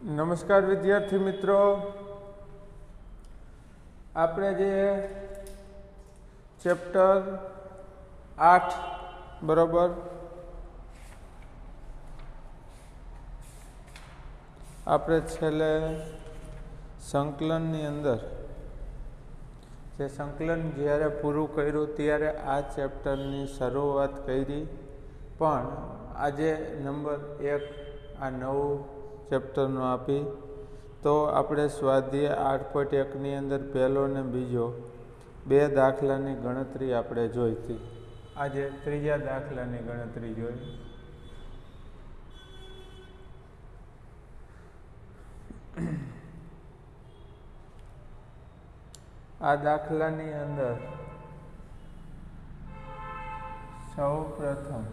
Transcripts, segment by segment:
નમસ્કાર વિદ્યાર્થી મિત્રો, આપણે જે ચેપ્ટર 8 બરોબર આપણે છેલ્લે સંકલનની અંદર જે સંકલન જ્યારે પૂરું કર્યું ત્યારે આ ચેપ્ટરની શરૂઆત કરી, પણ આજે નંબર 1 આ નવું ચેપ્ટરનું આપી તો આપણે સ્વાધ્યાય 8.1ની અંદર પહેલો ને બીજો બે દાખલાની ગણતરી આપણે જોઈ હતી. આજે ત્રીજા દાખલાની ગણતરી જોઈ. આ દાખલાની અંદર સૌ પ્રથમ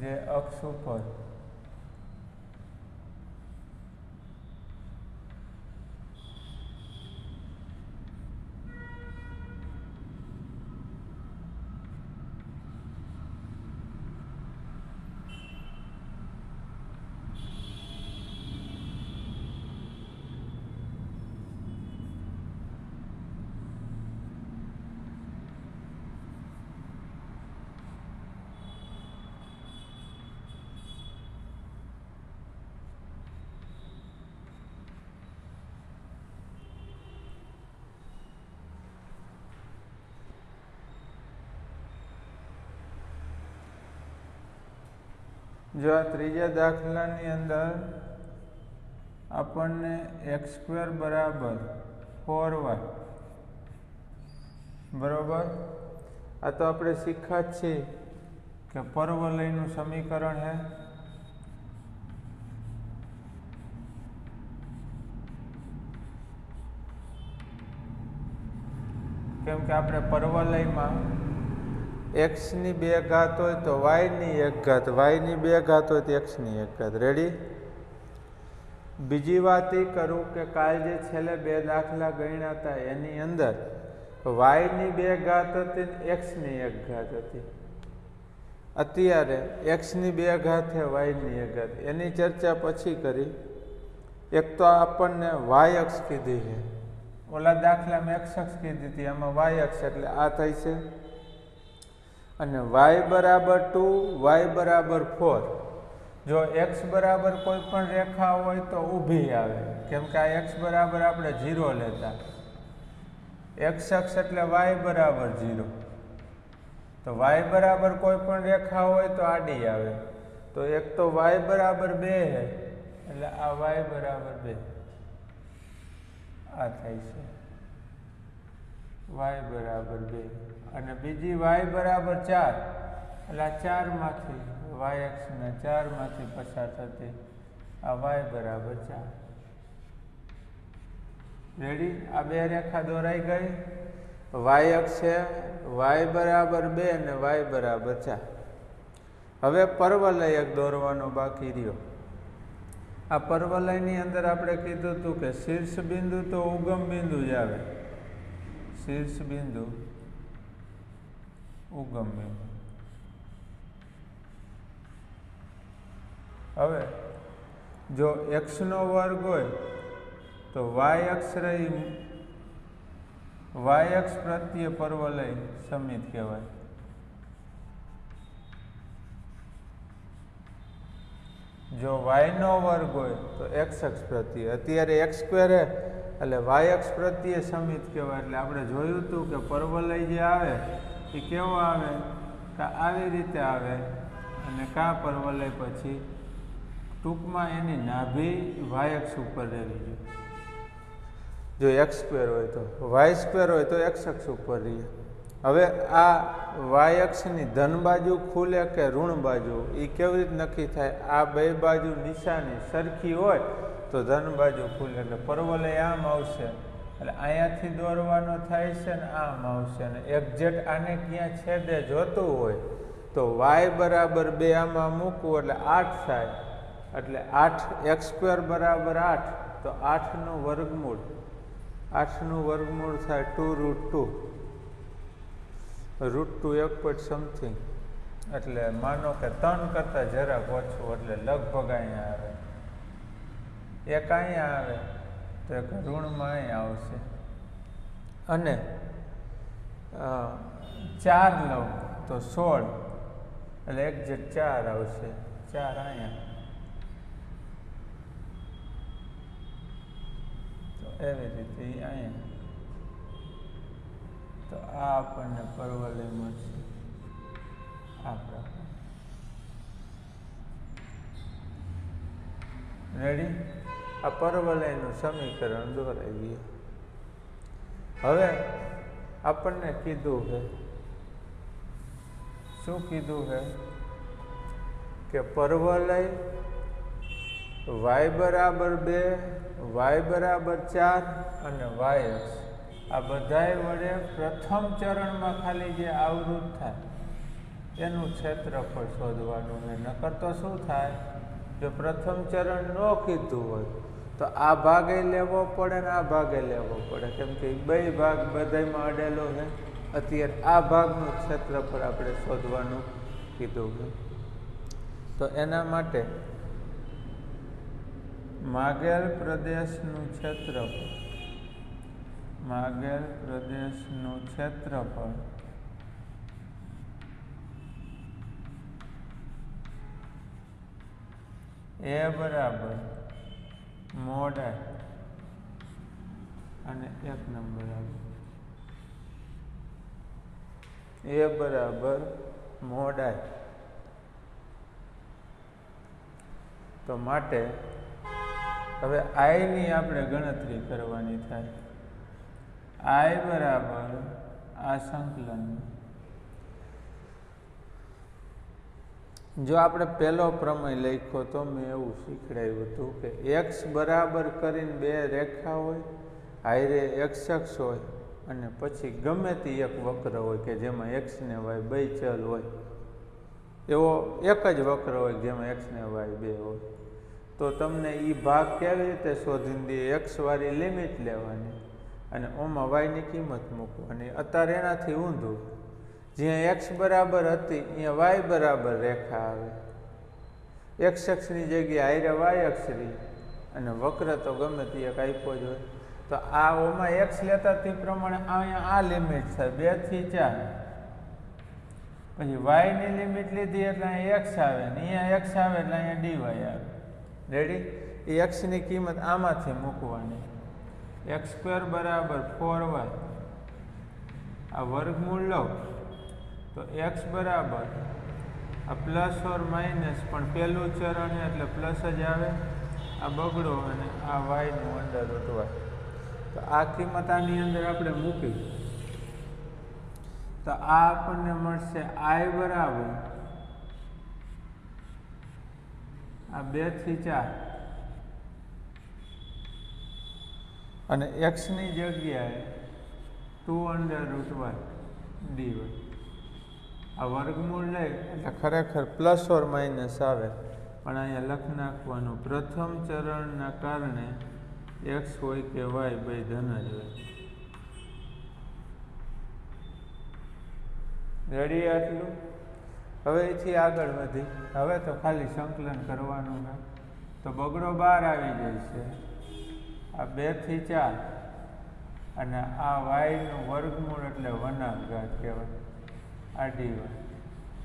જે અક્ષ ઉપર જો આ ત્રીજા દાખલાની અંદર આપણને x² બરાબર 4y બરોબર, આ તો આપણે શીખ્યા જ છીએ કે પરવલયનું સમીકરણ है. કેમ કે આપણે પરવલયમાં x ની 2 ઘાત હોય તો y ની 1 ઘાત, y ની 2 ઘાત હોય તો x ની 1 ઘાત. રેડી? બીજી વાત એ કરું કે કાલ જે છેલ્લે બે દાખલા ગણ્યા હતા એની અંદર y ની 2 ઘાત હતી, x ની 1 ઘાત હતી. અત્યારે x ની 2 ઘાત છે, y ની 1 ઘાત. એની ચર્ચા પછી કરી. એક તો આપણને y અક્ષ કીધી છે, ઓલા દાખલામાં x અક્ષ કીધી હતી, આમાં y અક્ષ, એટલે આ થઈ છે. અને y બરાબર 2, y બરાબર 4. જો x બરાબર કોઈ પણ રેખા હોય તો ઊભી આવે, કેમ કે આ x બરાબર આપણે 0 લેતા. x અક્ષ એટલે y બરાબર 0. તો y બરાબર કોઈ પણ રેખા હોય તો આડી આવે. તો એક તો y બરાબર 2 છે, એટલે આ y બરાબર 2 આ થાય છે, y બરાબર 2. અને બીજી y બરાબર 4, એટલે આ 4 માંથી y અક્ષના 4 માંથી પસાર થતી આ y બરાબર 4. રેડી? આ બે રેખા દોરાઈ ગઈ. y અક્ષ છે, y બરાબર 2 અને y બરાબર 4. હવે પરવલય એક દોરવાનો બાકી રહ્યો. આ પરવલયની અંદર આપણે કીધું હતું કે શીર્ષ બિંદુ તો ઉગમ બિંદુ જ આવે. શીર્ષ બિંદુ ઉગમ બિંદુ. હવે જો x નો વર્ગ હોય તો y અક્ષ રહી, y અક્ષ પ્રત્યે પરવલય સમિત કહેવાય. જો y નો વર્ગ હોય તો x અક્ષ પ્રત્યે, અત્યારે x² છે એટલે y અક્ષ પ્રત્યે સમિત કહેવાય. એટલે આપણે જોયું હતું કે પરવલય જે આવે એ કેવો આવે, કે આવી રીતે આવે, અને કા પરવલય પછી ટૂંકમાં એની નાભી y અક્ષ ઉપર રહેવી જોઈએ. જો x² હોય તો, y² હોય તો x અક્ષ ઉપર રહીએ. હવે આ y અક્ષની ધન બાજુ ખુલે કે ઋણ બાજુ, એ કેવી રીતે નક્કી થાય? આ બે બાજુ નિશાની સરખી હોય તો ધન બાજુ ખુલે, એટલે પરવલય આમ આવશે, એટલે અહીંયાથી દોરવાનો થાય છે ને આમ આવશે. અને એક્ઝેક્ટ આને ક્યાં છેદે જોતું હોય તો y બરાબર 2 આમાં મૂકવું એટલે 8 થાય, એટલે 8x² બરાબર 8, તો 8નું વર્ગમૂળ, 8નું વર્ગમૂળ થાય 2√2, √2 1 પોઈન્ટ સમથિંગ, એટલે માનો કે 3 કરતાં જરાક ઓછું, એટલે લગભગ અહીંયા આવે, એક અહીંયા આવે તો એક ઋણમાં અહીંયા આવશે, અને 4 લઉં તો 16, એટલે 1/4 આવશે, 4 અહીંયા, તો એવી રીતે અહીંયા, તો આ આપણને પરવલય મળશે આ પ્રકાર. રેડી? આ પરવલયનું સમીકરણ દોરાવીએ. હવે આપણને કીધું છે, શું કીધું છે કે પરવલય y બરાબર 2, y બરાબર 4 અને y અક્ષ આ બધાય વડે પ્રથમ ચરણમાં ખાલી જે આવૃત થાય એનું ક્ષેત્રફળ શોધવાનું છે. નકર તો શું થાય, જો પ્રથમ ચરણ ન કીધું હોય તો આ ભાગે લેવો પડે ને આ ભાગે લેવો પડે, કેમ કે બે ભાગ બધામાં અડેલો છે. અત્યારે આ ભાગનું ક્ષેત્રફળ આપણે શોધવાનું કીધું છે. તો એના માટે માગેલ પ્રદેશનું ક્ષેત્રફળ, માગેલ પ્રદેશનું ક્ષેત્રફળ એ બરાબર મોડ I અને 1 નંબર આવે, એ બરાબર મોડ I. તો માટે હવે I ની આપણે ગણતરી કરવાની થાય. I બરાબર આ સંકલન, જો આપણે પહેલો પ્રમેય લખ્યો તો મેં એવું શીખડાવ્યું હતું કે x બરાબર કરીને બે રેખા હોય, હાયરે x અક્ષ હોય અને પછી ગમે તે એક વક્ર હોય કે જેમાં x ને y બે ચલ હોય, એવો એક જ વક્ર હોય જેમાં x ને y બે હોય, તો તમને એ ભાગ કેવી રીતે શોધીને દે, x વાળી લિમિટ લેવાની અને ઓમાં y ની કિંમત મૂકવાની. અત્યારે એનાથી ઊંધું, જ્યાં x બરાબર હતી અહીંયા y બરાબર રેખા આવે, x અક્ષની જગ્યાએ હારે y અક્ષરી અને વક્ર તો ગમે તે એક આપ્યો જ હોય, તો આ ઓમાં x લેતા તે પ્રમાણે અહીંયા આ લિમિટ થાય 2 થી 4, પછી y ની લિમિટ લીધી એટલે અહીંયા x આવે ને અહીંયા x આવે એટલે અહીંયા dy આવે. રેડી? એ x ની કિંમત આમાંથી મૂકવાની, x² બરાબર 4y, આ વર્ગમૂળ લો તો x બરાબર આ પ્લસ ઓર માઇનસ, પણ પહેલું ચરણ એટલે પ્લસ જ આવે, આ બગડો અને આ y નું અંડર રૂટ y. તો આ કિંમત આની અંદર આપણે મૂકી તો આ આપણને મળશે I બરાબર આ 2 થી 4 અને x ની જગ્યાએ 2√y dy. આ વર્ગમૂળ લઈ એટલે ખરેખર પ્લસ ઓર માઇનસ આવે, પણ અહીંયા લખી નાખવાનું પ્રથમ ચરણના કારણે x હોય કે y બે ધન જ હોય. રેડી? આટલું. હવે એથી આગળ વધી, હવે તો ખાલી સંકલન કરવાનું છે. તો બગડો 12 આવી જાય છે, આ 2 થી 4 અને આ y નું વર્ગમૂળ એટલે 1/2 કહેવાય, આ dy.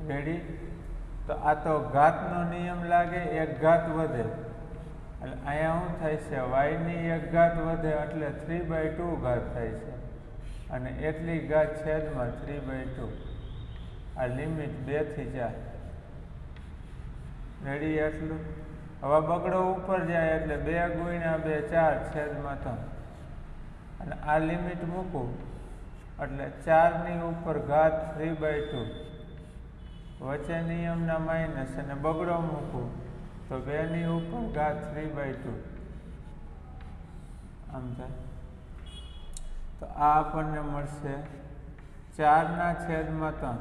રેડી? તો આ તો ઘાતનો નિયમ લાગે, એક ઘાત વધે એટલે અહીંયા શું થાય છે, y ની એક ઘાત વધે એટલે 3/2 ઘાત થાય છે અને એટલી ઘાત છેદમાં 3/2. આ લિમિટ 2 થી 4. રેડી? એટલું. હવે બગડો ઉપર જાય એટલે 2 × 2 4 છેદમાં 3 અને આ લિમિટ મૂકું એટલે 4 ની ઉપર ઘાત 3/2, વચ્ચે નિયમના માઇનસ અને બગડો મૂકું તો 2 ની ઉપર ઘાત 3/2 આમ થાય. તો આ આપણને મળશે 4/3.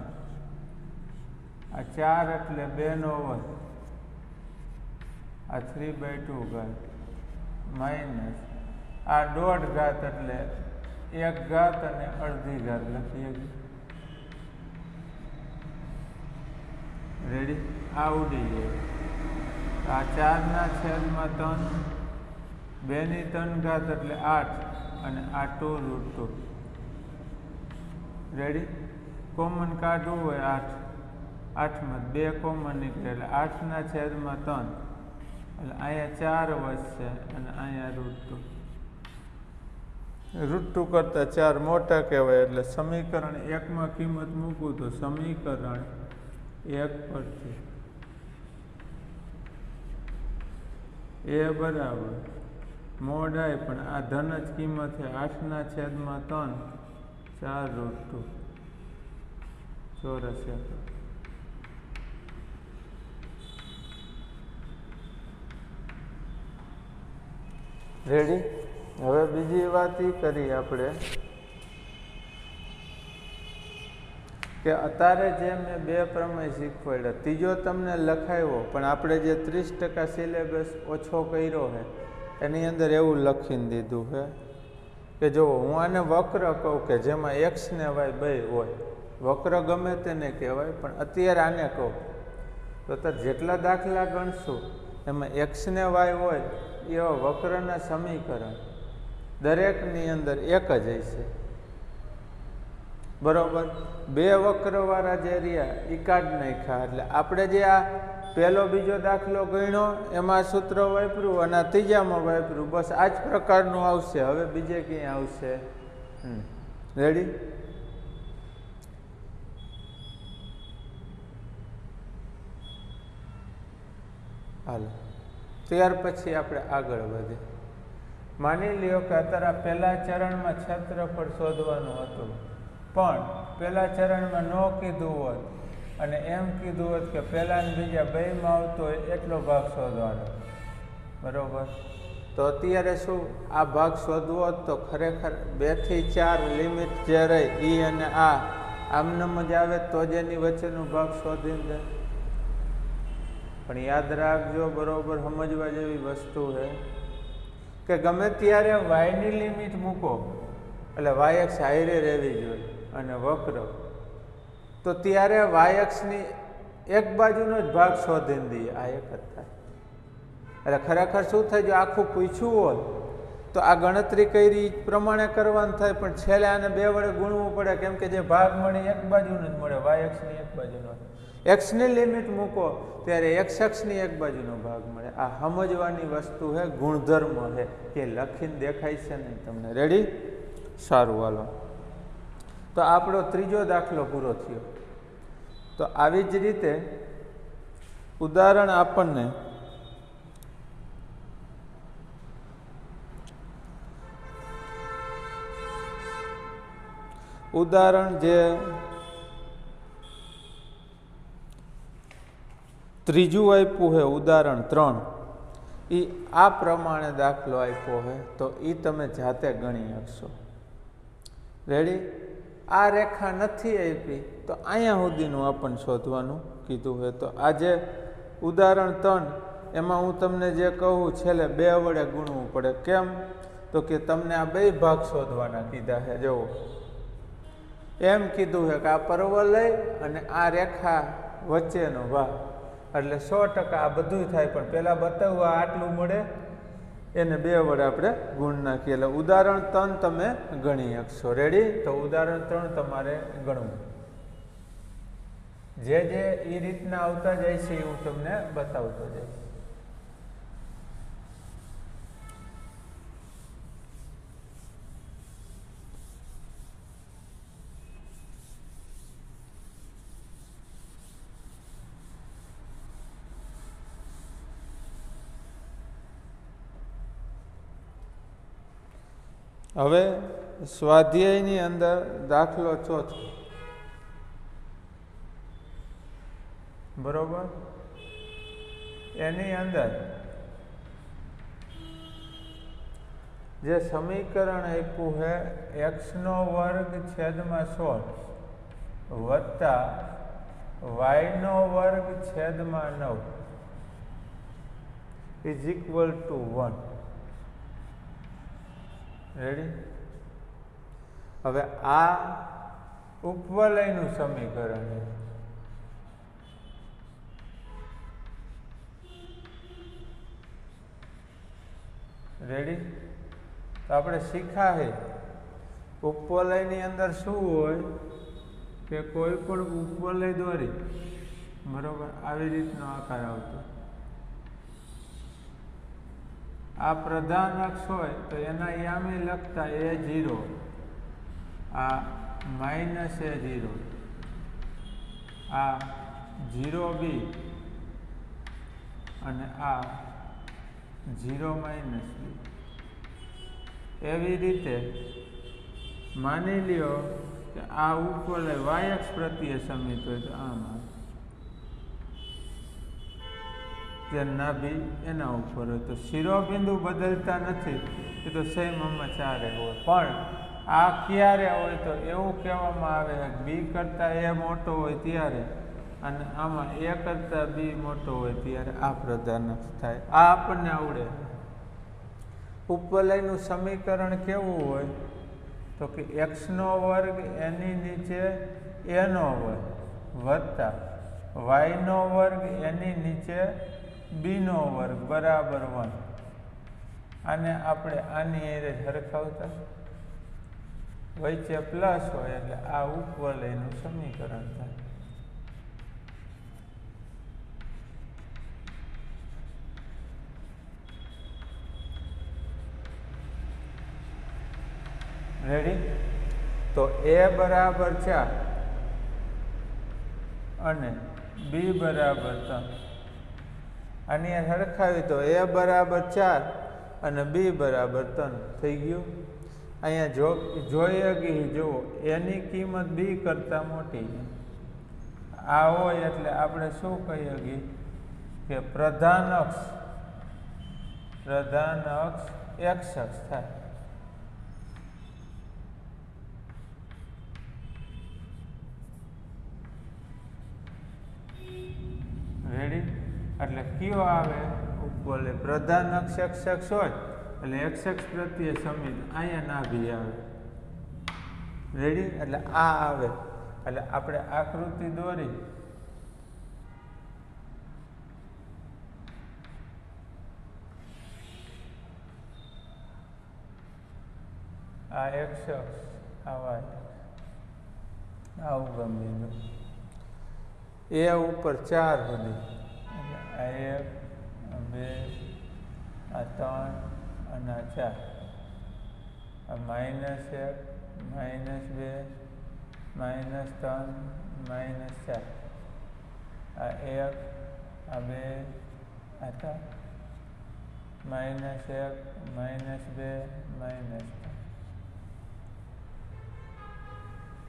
આ 4 એટલે 2 નો વર્ગ આ 3/2 ઘાત માઇનસ આ દોઢ ઘાત એટલે 1 ઘાત અને અડધી ઘાત લખીએ. રેડી? આ ઉડી જાય. આ 4/3 2/3 ઘાત એટલે 8 અને આ 2√2. રેડી? કોમન કાઢવું હોય 8, 8માં 2 કોમન નીકળે એટલે 8/3 એટલે અહીંયા 4 વધશે અને અહીંયા √2. √2 કરતાં 4 મોટા કહેવાય એટલે સમીકરણ 1માં કિંમત મૂકું તો સમીકરણ 1 પરથી એ બરાબર મોડ આય પણ આ ધન જ કિંમત છે 8/3 4√2 ચોરસ એકમ. રેડી? હવે બીજી વાત એ કરી આપણે કે અત્યારે જે મેં 2 પ્રમેય શીખવાડ્યા, ત્રીજો તમને લખાવ્યો પણ આપણે જે 30% સિલેબસ ઓછો કર્યો છે એની અંદર એવું લખીને દીધું છે કે જો હું આને વક્ર કહું કે જેમાં x ને y બે હોય, વક્ર ગમે તેને કહેવાય પણ અત્યારે આને કહું તો જેટલા દાખલા ગણશું એમાં x ને y હોય એવા વક્રના સમીકરણ દરેકની અંદર એક જ હશે. બરોબર? 2 વક્રવાળા જે રહ્યા એ કાઢ નાખ્યા એટલે આપણે જે આ પહેલો બીજો દાખલો ગણ્યો એમાં સૂત્ર વાપર્યું અને ત્રીજામાં વાપર્યું, બસ આ જ પ્રકારનું આવશે. હવે બીજે ક્યાંય આવશે. રેડી? હાલો, ત્યાર પછી આપણે આગળ વધીએ. માની લ્યો કે અત્યારે પહેલા ચરણમાં ક્ષેત્રફળ શોધવાનું હતું પણ પહેલા ચરણમાં ન કીધું હોત અને એમ કીધું હોત કે પહેલા ને બીજા બેમાં આવતો હોય એટલો ભાગ શોધવાનો. બરોબર? તો અત્યારે શું આ ભાગ શોધવો હોત તો ખરેખર 2 થી 4 લિમિટ જે રહી ઈ અને આ આમનામ જ આવે તો જ એની વચ્ચેનો ભાગ શોધીને દે. પણ યાદ રાખજો, બરોબર સમજવા જેવી વસ્તુ છે કે ગમે ત્યારે વાયની લિમિટ મૂકો એટલે વાયx હાઈરે રહેવી જોઈએ અને વક્ર તો ત્યારે વાયxની એક બાજુનો જ ભાગ શોધીને દઈએ. આ એક જ થાય. એટલે ખરેખર શું થાય, જો આખું પૂછ્યું હોય તો આ ગણતરી કરી પ્રમાણે કરવાનું થાય પણ છેલ્લે આને 2 વડે ગુણવું પડે કેમ કે જે ભાગ મળે એક બાજુનો જ મળે, વાયxની એક બાજુનો. એક્સની લિમિટ મૂકો ત્યારે x-અક્ષની એક બાજુનો ભાગ મળે. આ સમજવાની વસ્તુ છે, ગુણધર્મ છે કે લખીને દેખાય છે નહીં તમને. રેડી? સારું, હાલો. તો આપણો ત્રીજો દાખલો પૂરો થયો. તો આવી જ રીતે ઉદાહરણ આપણને જે ત્રીજું આપ્યું છે ઉદાહરણ 3 એ આ પ્રમાણે દાખલો આપ્યો છે તો એ તમે જાતે ગણી શકશો. રેડી? આ રેખા નથી આપી તો અહીંયા સુધીનું આપણને શોધવાનું કીધું છે. તો આ જે ઉદાહરણ 3 એમાં હું તમને જે કહું છેલ્લે 2 વડે ગુણવું પડે. કેમ? તો કે તમને આ 2 ભાગ શોધવાના કીધા છે. જુઓ, એમ કીધું છે કે આ પર્વ લઈ અને આ રેખા વચ્ચેનો ભાગ એટલે 100% આ બધું થાય પણ પહેલાં બતાવવા આટલું મળે એને 2 વડે આપણે ગુણ નાખીએ એટલે ઉદાહરણ 3 તમે ગણી શકશો. રેડી? તો ઉદાહરણ 3 તમારે ગણવું. જે એ રીતના આવતા જાય છે હું તમને બતાવતો જઈશ. હવે સ્વાધ્યાયની અંદર દાખલો 4, બરોબર? એની અંદર જે સમીકરણ આપ્યું છે x² / 16 વત્તા y² / 9 is equal to 1. Ready? હવે આ ઉપવલયનું સમીકરણ છે. રેડી? તો આપણે શીખ્યા છે ઉપવલયની અંદર શું હોય કે કોઈ પણ ઉપવલય દોરી, બરોબર, આવી રીતનો આકાર આવતો. આ પ્રધાન અક્ષ હોય તો એના યામે લખતા A0, આ -A0, આ 0B અને આ 0 - B. એવી રીતે માની લ્યો કે આ ઉપવલય y અક્ષ પ્રત્યે સમિત હોય તો આમાં જે નાભી એના ઉપર હોય તો શિરોબિંદુ બદલતા નથી, એ તો સેમ આમાં ચારે હોય. પણ આ ક્યારે હોય તો એવું કહેવામાં આવે કે બી કરતાં એ મોટો હોય ત્યારે, અને આમાં એ કરતાં બી મોટો હોય ત્યારે આ પ્રધાન અક્ષ થાય. આ આપણને આવડે. ઉપવલયનું સમીકરણ કેવું હોય તો કે x² એની નીચે a² વત્તા y² એની નીચે b² બરાબર 1. આને આપણે આની એરે સરખાવતા વચ્ચે પ્લસ હોય એટલે આ ઉપવલયનું સમીકરણ થાય. રેડી? તો a બરાબર 4 અને b બરાબર 3. આની સરખાવી તો a બરાબર 4 અને b બરાબર 3 થઈ ગયું. અહીંયા જોઈએ કે જુઓ એની કિંમત b કરતાં મોટી છે. આ હોય એટલે આપણે શું કહીએ કે પ્રધાન અક્ષ x અક્ષ થાય. રેડી? એટલે કયો આવે ઉપવલય? પ્રધાન અક્ષ x અક્ષ હોય એટલે x અક્ષ પ્રત્યે સમિત અહીંયા નાભી આવે. રેડી? એટલે આ આવે. એટલે આપણે આકૃતિ દોરી. આ x અક્ષ, આ y, આ ઉગમ બિંદુ એ ઉપર 4 સુધી, એટલે આ 1, આ 2, આ 3 અને આ 4, આ -1, -2, -3, -4, આ 1, આ 2, આ 3, -1, -2, -3.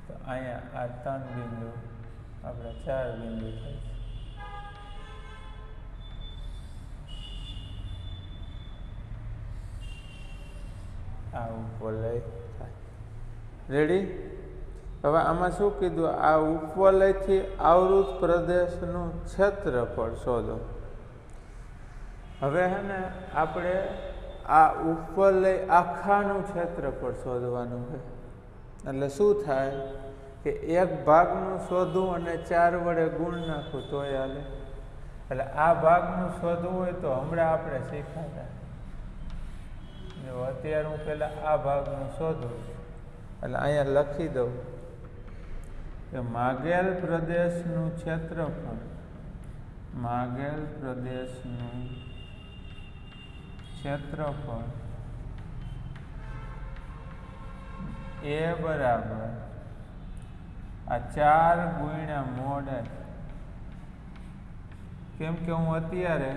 તો અહીંયા આ 3 બિંદુ આપણે 4 બિંદુ થાય. આ ઉપવલય થાય. રેડી? હવે આમાં શું કીધું? આ ઉપવલયથી આવૃત પ્રદેશનું ક્ષેત્રફળ શોધો. હવે હે ને આપણે આ ઉપવલય આખાનું ક્ષેત્રફળ શોધવાનું છે. એટલે શું થાય કે એક ભાગનું શોધવું અને 4 વડે ગુણ નાખવું તોય હાલે. એટલે આ ભાગનું શોધવું હોય તો હમણાં આપણે શીખાતા. જો અત્યારે હું પહેલાં આ ભાગનું શોધું એટલે અહીંયા લખી દઉં કે માગેલ પ્રદેશનું ક્ષેત્રફળ, માગેલ પ્રદેશનું ક્ષેત્રફળ એ બરાબર આ 4 ગુણ્યા મોડ. કેમ કે હું અત્યારે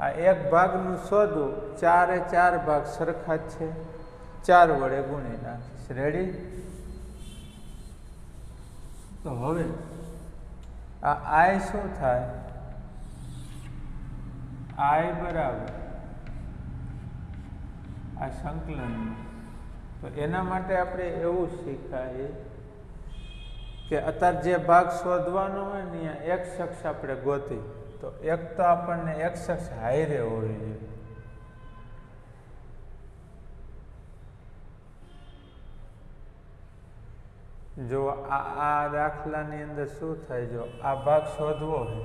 આ એક ભાગનું શોધું, 4 એ 4 ભાગ સરખા જ છે, 4 વડે ગુણી નાખીશ. રેડી? તો હવે આ i શું થાય? i બરાબર આ સંકલન. તો એના માટે આપણે એવું શીખાય કે અત્યારે જે ભાગ શોધવાનો હોય ને અહીંયા x અક્ષ આપણે ગોતી. તો એક તો આપણને એક્સ અક્ષ હાઈરે હોવી જોઈએ. જો આ દાખલાની અંદર શું થાય, જો આ ભાગ શોધવો હોય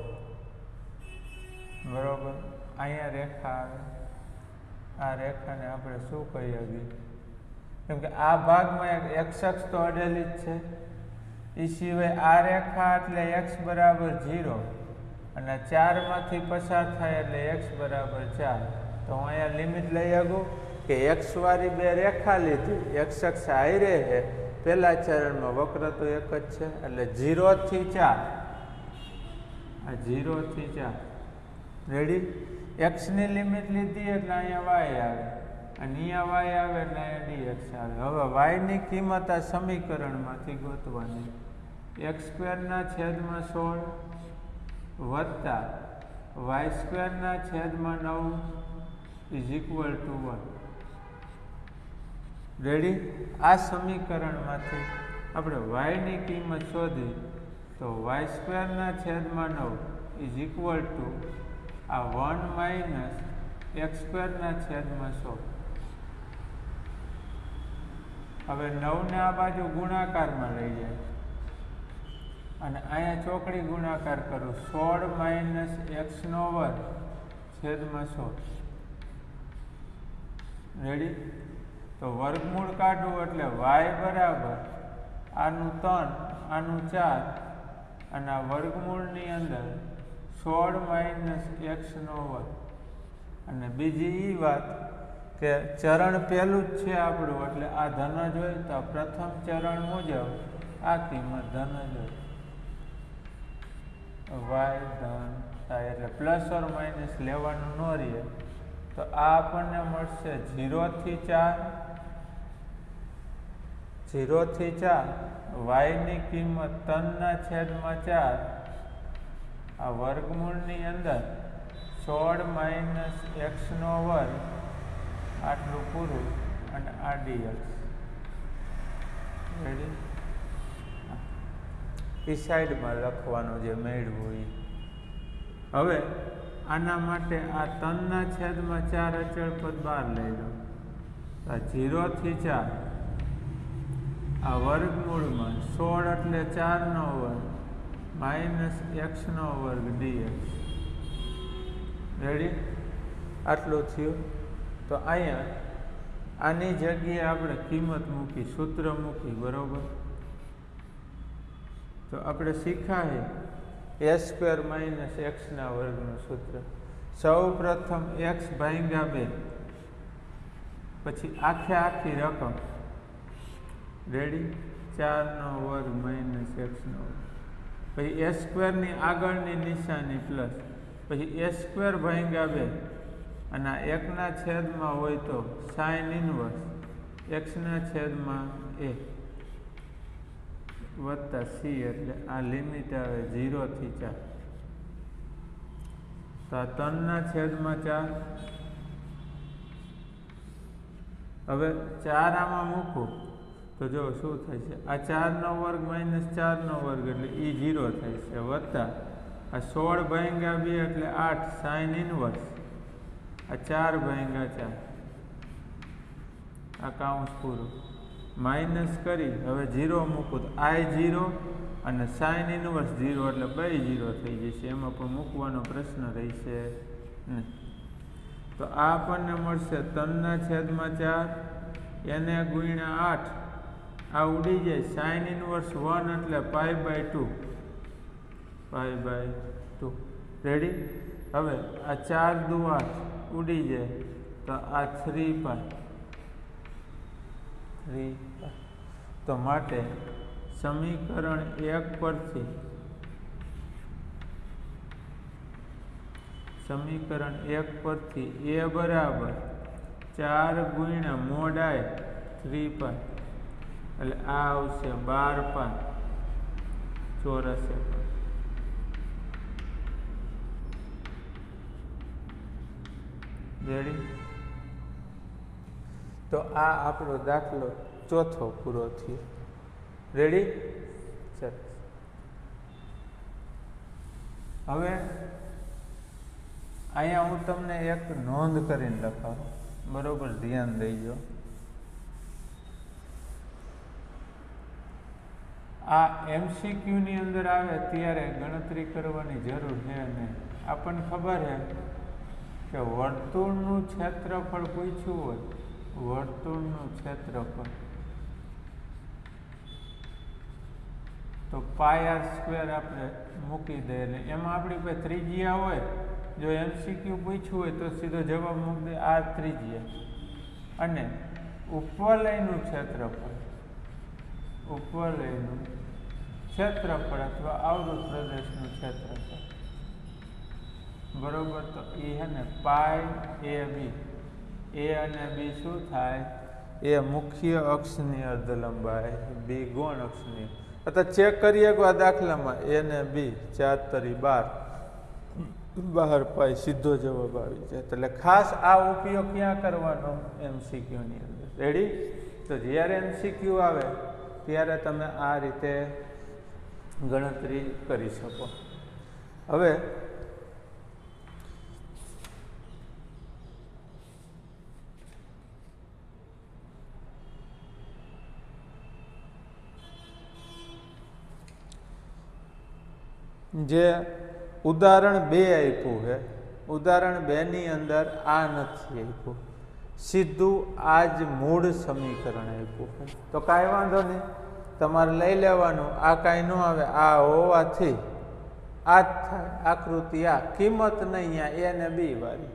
બરોબર, અહીંયા રેખા આવે, આ રેખાને આપણે શું કહી શકીએ, કેમ કે આ ભાગમાં એક એક્સ અક્ષ તો અડેલી જ છે. એ સિવાય આ રેખા એટલે એક્સ બરાબર 0 અને 4માંથી પસાર થાય એટલે એક્સ બરાબર 4. તો હું અહીંયા લિમિટ લઈ શકું કે એક્સ વાળી બે રેખા લીધી, એક્સ અક્ષ હાઈરે છે, પહેલા ચરણમાં વક્ર તો એક જ છે એટલે 0 થી 4, આ 0 થી 4 રેડી. એક્સની લિમિટ લીધી એટલે અહીંયા વાય આવે, અને અહીંયા વાય આવે એટલે અહીંયા ડીએક્સ આવે. હવે વાયની કિંમત આ સમીકરણમાંથી ગોતવાની. x²/16 વત્તા y²/9 is equal to 1. Ready. આ સમીકરણમાંથી આપણે વાયની કિંમત શોધી તો y²/9 ઇઝ ઇક્વલ ટુ આ 1 - x²/16. હવે 9 ને આ બાજુ ગુણાકારમાં લઈ જાય અને અહીંયા ચોકડી ગુણાકાર કરું, 16 - x²/16. રેડી. તો વર્ગમૂળ કાઢવું એટલે y બરાબર આનું 3 આનું 4 અને આ વર્ગમૂળની અંદર 16 - x². અને બીજી એ વાત કે ચરણ પહેલું જ છે આપણું એટલે આ ધન જ હોય, તો પ્રથમ ચરણ મુજબ આ કિંમત ધન જ હોય, વાય ધન થાય એટલે પ્લસ ઓર માઇનસ લેવાનું ન રહે. તો આ આપણને મળશે 0 થી 4, 0 થી 4 વાયની કિંમત 3/4, આ વર્ગમૂળની અંદર 16 - x², આટલું પૂરું અને આ ડીએક્સ. રેડી. એ સાઈડમાં લખવાનું જે મેળવું એ. હવે આના માટે આ 3/4 અચળ પદ બહાર લઈ લો. આ 0 થી 4 આ વર્ગમૂળમાં 16 એટલે 4 નો વર્ગ - x² dx. રેડી. આટલું થયું. તો અહીંયા આની જગ્યાએ આપણે કિંમત મૂકી, સૂત્ર મૂકી, બરોબર. તો આપણે શીખાય a² - x² નું સૂત્ર. સૌ પ્રથમ x/2, પછી આખી રકમ. રેડી. 4² - x². પછી a² ની આગળની નિશાની પ્લસ, પછી a²/2 અને આ 1/છેદમાં હોય તો sin ઇન્વર્સ x/a વત્તા c એટલે આ લિમિટ આવે 0 થી 4. તો આ 3/4. હવે 4 આમાં મૂકું તો જો શું થાય છે, આ 4² - 4² એટલે એ 0 થાય છે, વત્તા આ 16/2 એટલે 8 sin ઇન્વર્સ આ 4/4, આ કાઉન્સ પૂરું. માઇનસ કરી હવે 0 મૂકું તો I 0 અને sin ઇન્વર્સ 0 એટલે બે 0 થઈ જશે, એમાં પણ મૂકવાનો પ્રશ્ન રહેશે નહીં. તો આ આપણને મળશે 3/4 એને ગુણ્યા 8, આ ઉડી જાય. sin ઇન્વર્સ 1 એટલે π/2. રેડી. હવે આ 4 દુ 8 ઉડી જાય તો આ 3π. તો માટે સમીકરણ 1 પરથી a બરાબર 4 ગુણ્યા mod I 3π એટલે આ આવશે 12π ચોરસ. રેડી. તો આ આપણો દાખલો ચોથો પૂરો થયો. રેડી. સરસ. હવે અહીંયા હું તમને એક નોંધ કરીને લખાવું, બરોબર ધ્યાન દઈજો. આ MCQની અંદર આવે ત્યારે ગણતરી કરવાની જરૂર છે નહીં. આપણને ખબર છે કે વર્તુળનું ક્ષેત્રફળ પૂછ્યું હોય, વર્તુળનું ક્ષેત્રફળ તો πr² આપણે મૂકી દઈએ. એટલે એમાં આપણી પાસે ત્રિજ્યા હોય, જો MCQ પૂછ્યું હોય તો સીધો જવાબ મૂકી દે આ ત્રિજ્યા. અને ઉપવલયનું ક્ષેત્રફળ, ઉપવલયનું ક્ષેત્રફળ અથવા આવૃત પ્રદેશનું ક્ષેત્રફળ, બરોબર. તો એ છે ને π/AB. A અને B શું થાય? એ મુખ્ય અક્ષની અર્ધલંબાઈ, B ગૌણ અક્ષની. અથવા ચેક કરીએ કે આ દાખલામાં A ને B 4 તરી 12 બહાર પાય સીધો જવાબ આવી જાય. એટલે ખાસ આ ઉપયોગ ક્યાં કરવાનો? MCQની અંદર. રેડી? તો જ્યારે MCQ આવે ત્યારે તમે આ રીતે ગણતરી કરી શકો. હવે જે ઉદાહરણ 2 આપ્યું છે, ઉદાહરણ 2 ની અંદર આ નથી આપ્યું, સીધું આ જ મૂળ સમીકરણ આપ્યું છે. તો કાંઈ વાંધો નહીં, તમારે લઈ લેવાનું. આ કાંઈ ન આવે, આ હોવાથી આ જ થાય આકૃતિ. આ કિંમત નહીં, અહીંયા A ને B વાળી,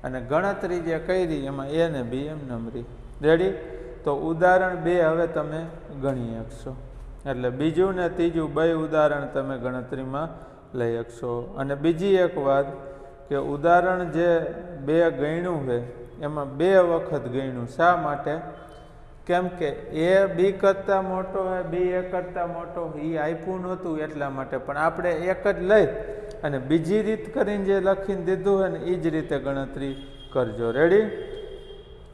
અને ગણતરી જે કરી એમાં A ને B એમ નંબરી. રેડી? તો ઉદાહરણ 2 હવે તમે ગણી શકશો. એટલે બીજું ને ત્રીજું બે ઉદાહરણ તમે ગણતરીમાં લઈ શકશો. અને બીજી એક વાત કે ઉદાહરણ જે 2 ગણ્યું છે એમાં 2 વખત ગણ્યું. શા માટે? કેમ કે A B કરતાં મોટો હોય, B A કરતાં મોટો એ આપ્યું નહોતું એટલા માટે. પણ આપણે એક જ લઈ અને બીજી રીત કરીને જે લખીને દીધું હોય ને એ જ રીતે ગણતરી કરજો. રેડી?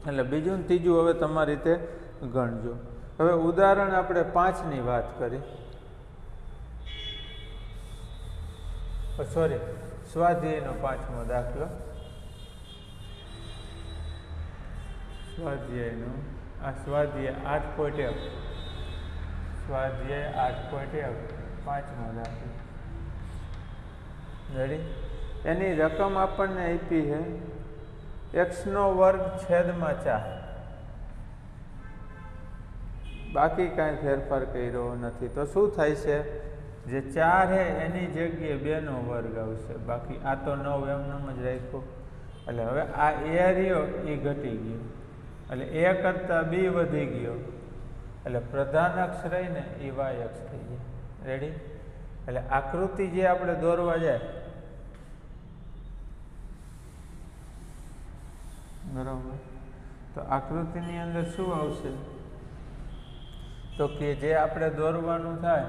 એટલે બીજું ને ત્રીજું હવે તમારી રીતે ગણજો. હવે ઉદાહરણ આપણે 5ની વાત કરી, સોરી સ્વાધ્યાયનો 5મો દાખલો. સ્વાધ્યાયનો આ સ્વાધ્યાય 8.1, સ્વાધ્યાય 8.1 5મો દાખલો. રેડી? એની રકમ આપણને આપી છે x² છેદમાં 4. બાકી કાંઈ ફેરફાર કર્યો નથી. તો શું થાય છે? જે 4 છે એની જગ્યાએ 2નો વર્ગ આવશે. બાકી આ તો 9 એમનેમ જ રાખ્યો. એટલે હવે આ A રહ્યો એ ઘટી ગયો, એટલે A કરતાં B વધી ગયો. એટલે પ્રધાન અક્ષ રહીને એ y અક્ષ થઈ જાય. રેડી? એટલે આકૃતિ જે આપણે દોરવા જાય, બરાબર, તો આકૃતિની અંદર શું આવશે? તો કે જે આપણે દોરવાનું થાય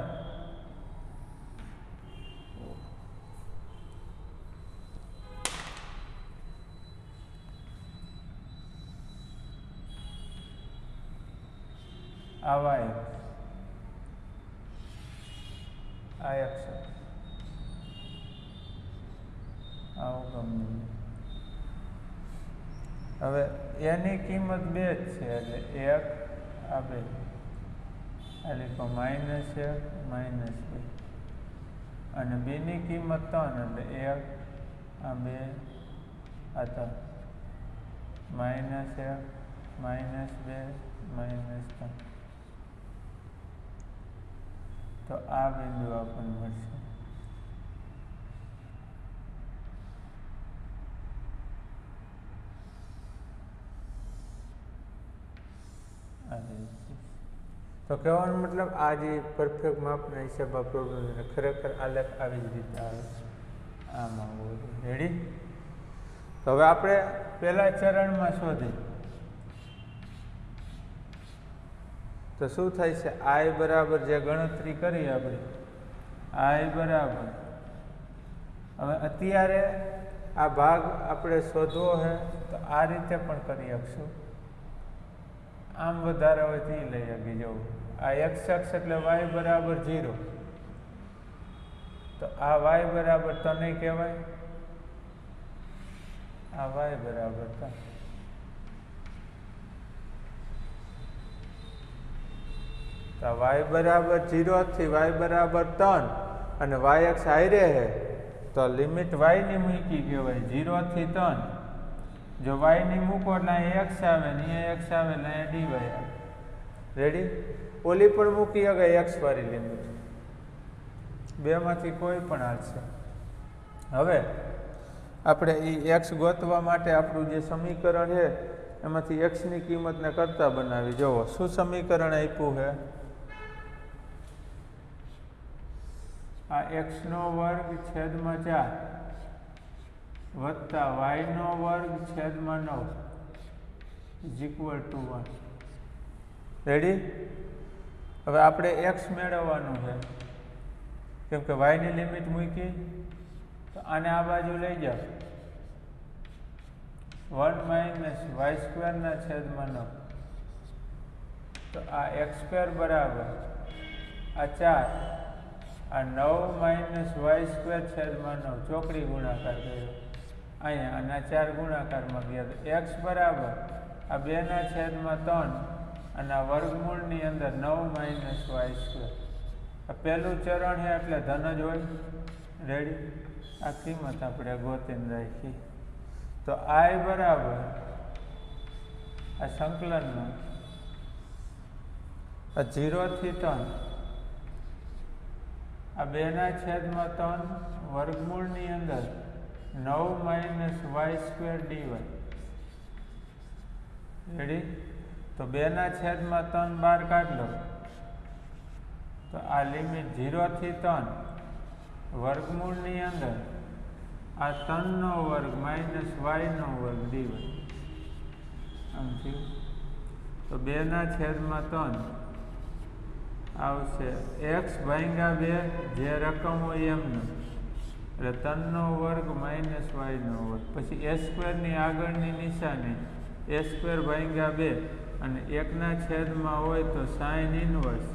આવા આ અક્ષર આવું ગમે. હવે એની કિંમત 2 જ છે, એટલે 1 આ 2 એટલે -1 -2, અને B ની કિંમત 3 એટલે 1 આ 2 આ 3, -1 -2 -3. તો આ બિંદુ આપણને મળશે. તો કહેવાનો મતલબ આ જે પરફેક્ટ માપના હિસાબ પ્રોબ્લેમ ખરેખર આલેખ આવી જ રીતે આવે છે. આમાં રેડી? તો હવે આપણે પહેલા ચરણમાં શોધી તો શું થાય છે? I બરાબર જે ગણતરી કરી આપણે, I બરાબર, હવે અત્યારે આ ભાગ આપણે શોધવો છે તો આ રીતે પણ કરી શકશું. આમ વધારે હોય તો લઈ આગી જવું. આ x અક્ષ એટલે y બરાબર 0, તો આ y બરાબર તો નહીં કહેવાય. આ y બરાબર 3. તો y બરાબર 0 થી y બરાબર 3 અને y અક્ષ હારે હે તો લિમિટ y ની મૂકી કહેવાય 0 થી 3. જો y ની મૂકો એટલે અહીં x આવે ને અહીંયા x આવે એટલે અહીંયા dy આવે. રેડી? ઓલી પણ મૂકી હવે x વાળી લિમિટ. બેમાંથી કોઈ પણ હાલશે. હવે આપણે એ x ગોતવા માટે આપણું જે સમીકરણ છે એમાંથી x ની કિંમતને કરતા બનાવી. જુઓ શું સમીકરણ આપ્યું છે. આ x નો વર્ગ છેદમાં 4 વત્તા y નો વર્ગ છેદમાં 9 ઇઝ ઇક્વલ ટુ 1. રેડી? હવે આપણે x મેળવવાનું છે કેમ કે y ની લિમિટ મૂકી તો આને આ બાજુ લઈ જાઓ. 1 માઇનસ y સ્ક્વેર ના છેદમાં 9. તો આ x સ્ક્વેર બરાબર આ 4 આ 9 માઇનસ y સ્ક્વેર છેદમાં 9 ચોકડી ગુણાકાર કર્યો અહીંયા અને આ 4 ગુણાકારમાં ગયા તો x બરાબર આ 2 ના છેદમાં 3 અને આ વર્ગમૂળની અંદર 9 માઇનસ y સ્ક્વેર. આ પહેલું ચરણ છે એટલે ધન જ હોય. રેડી? આ કિંમત આપણે ગોતીને રાખી. તો i બરાબર આ સંકલનમાં આ 0 થી 3 આ 2 ના છેદમાં 3 વર્ગમૂળની અંદર 9 minus y square dy. Ready? તો 2 ના છેદમાં 3 બહાર કાઢ લો તો આ લિમિટ 0 થી 3 વર્ગમૂળની અંદર આ 3 નો વર્ગ માઇનસ y નો વર્ગ dy. આમ થયું. તો 2 ના છેદમાં 3 આવશે x ભાગ્યા 2 જે રકમ હોય એમનો એટલે 3 નો વર્ગ માઇનસ y નો વર્ગ. પછી a સ્ક્વેરની આગળની નિશાની a સ્ક્વેર ભાગ્યા 2 અને 1 ના છેદમાં હોય તો સાઇન ઇનવર્સ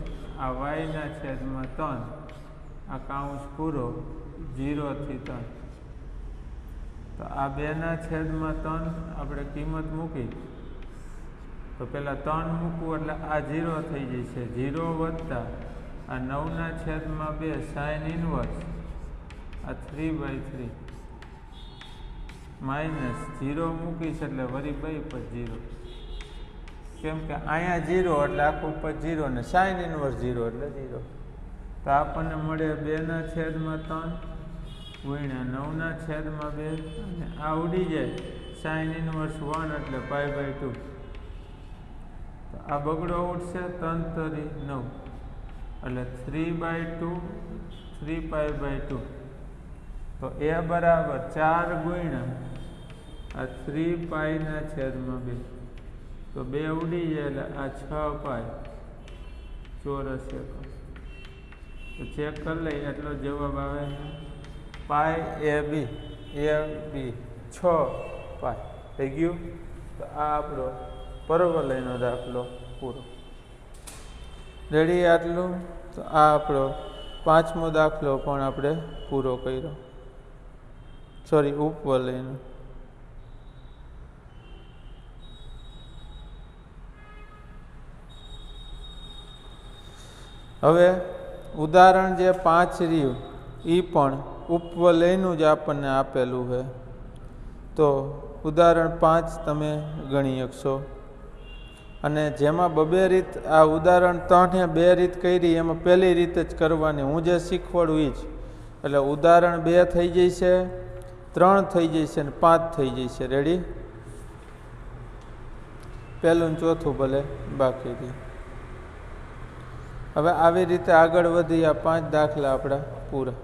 આ y ના છેદમાં 3 આ કાઉન્સ પૂરો 0 થી 3. તો આ 2 ના છેદમાં 3 આપણે કિંમત મૂકી તો પહેલાં 3 મૂકવું એટલે આ 0 થઈ જશે. 0 વત્તા આ 9 ના છેદમાં 2 સાઇન ઇનવર્સ આ 3/3 માઇનસ 0 મૂકીશ એટલે વળી 2 પર 0 કેમ કે અહીંયા 0 એટલે આખું ઉપર 0 ને સાઇન ઇનવર્સ 0 એટલે 0. તો આપણને મળે 2 ના છેદમાં 3 ગુણ્યા 9 ના છેદમાં 2 અને આ ઉડી જાય સાઇન ઇનવર્સ 1 એટલે π/2. તો આ બગડો ઉડશે 3 તરી 9 એટલે 3/2 3π/2. તો એ બરાબર 4 ગુણ્યા આ 3π ના છેદમાં 2 તો 2 ઉડી જાય એટલે આ 6π ચોરસ એકમ. તો ચેક કરી લઈએ એટલો જવાબ આવે π/AB 6π થઈ ગયું. તો આ આપણો પરવલયનો દાખલો પૂરો. રેડી? આટલું. તો આ આપણો 5મો દાખલો પણ આપણે પૂરો કર્યો. સોરી, ઉપવલયનો. હવે ઉદાહરણ જે 5 રહ્યું એ પણ ઉપવલયનું જ આપણને આપેલું છે. તો ઉદાહરણ 5 તમે ગણી શકશો. અને જેમાં બબે રીત આ ઉદાહરણ 3 2 રીત કરી એમાં પહેલી રીત જ કરવાની. હું જે શીખવાડું એ જ. એટલે ઉદાહરણ 2 થઈ જશે, 3 થઈ જશે અને 5 થઈ જશે. રેડી? પહેલું ને ચોથું ભલે બાકી રહી. હવે આવી રીતે આગળ વધી આ 5 દાખલા આપણા પૂરા.